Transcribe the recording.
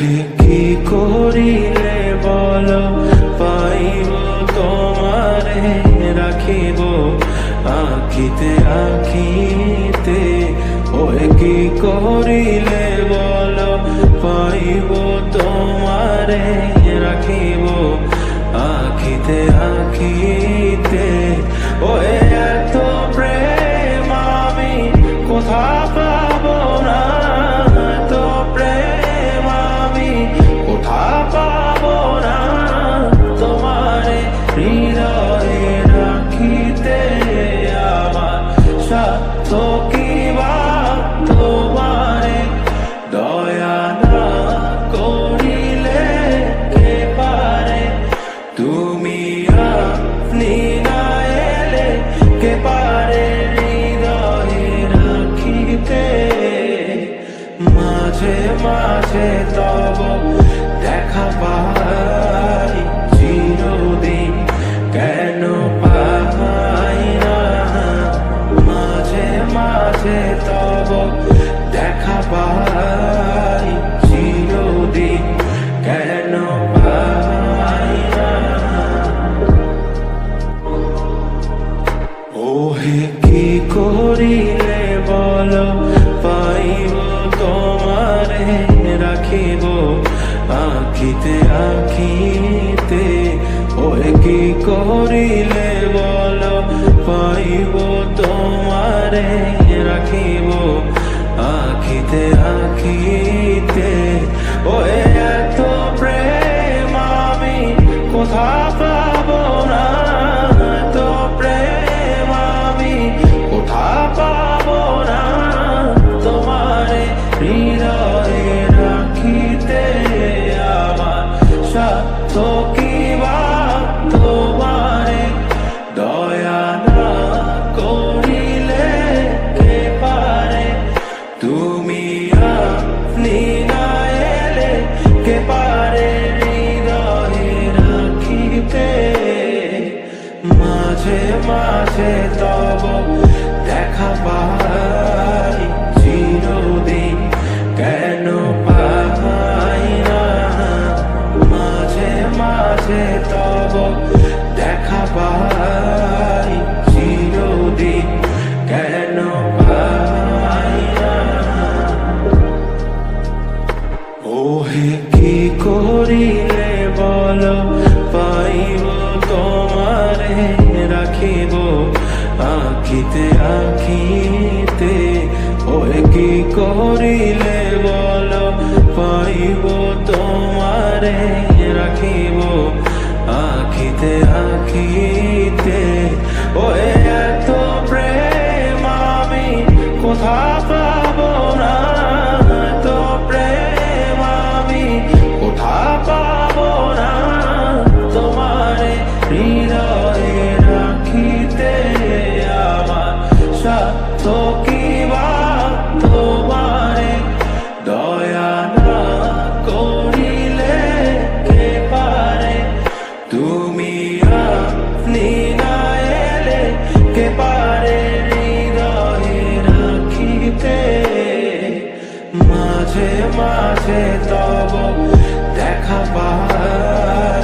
ওহে কি করিলে বলো পাইব তোমারে রাখিব আখিতে আখিতে। ওহে কি করিলে বলো পাইব তোমারে রাখিব আখিতে আখিতে। ওহে এত প্রেম আমি কোথা পাবো না, এত প্রেম আমি কোথা পাবো না। তোমারে হৃদয়ে রাখিতে আমার সাধ্য কি বা তোমারে দয়া না করিলে কে পারে। তুমি আপনি না এলে কে পারে হৃদয়ে রাখিতে। মাঝে মাঝে তব দেখা পাই চিরদিন কেন পাই না। মাঝে মাঝে তব দেখা পাই চিরদিন কেন পাই না। ওহে কি করিলে বলো পাইব তোমারে রাখিব আখিতে আখিতে। ওহে কি করিলে বলো পাইব তোমারে রাখিব আখিতে আখিতে। ওহে এত প্রেম আমি কোথা পাবো না, এত প্রেম আমি কোথা পাবো না। তোমারে হৃদয়ে রাখিতে আমার সাধ্য কি বা তোমারে দয়া না করিলে কে পারে। তুমি আপনি না এলে কে পারে হৃদয়ে রাখিতে। মাঝে মাঝে তব দেখা পাই চিরদিন কেন পাই না। মাঝে মাঝে তব দেখা পাই চিরদিন কেন পাই না। ওহে কি করিলে বলো পাইব তোমারে রাখিব আখিতে আখিতে। ওহে কি করিলে বলো পাইব তোমারে রাখিব আখিতে আখিতে। ওহে এত প্রেম আমি কোথা পাবো না, এত প্রেম আমি কোথা পাবো না। তোমারে হৃদয়ে রাখিতে আমার সাধ্য কি বা তোমারে দয়া না করিলে কে পারে। তুমি আপনি না এলে কে পারে হৃদয়ে রাখিতে। মাঝে মাঝে তব দেখা পাই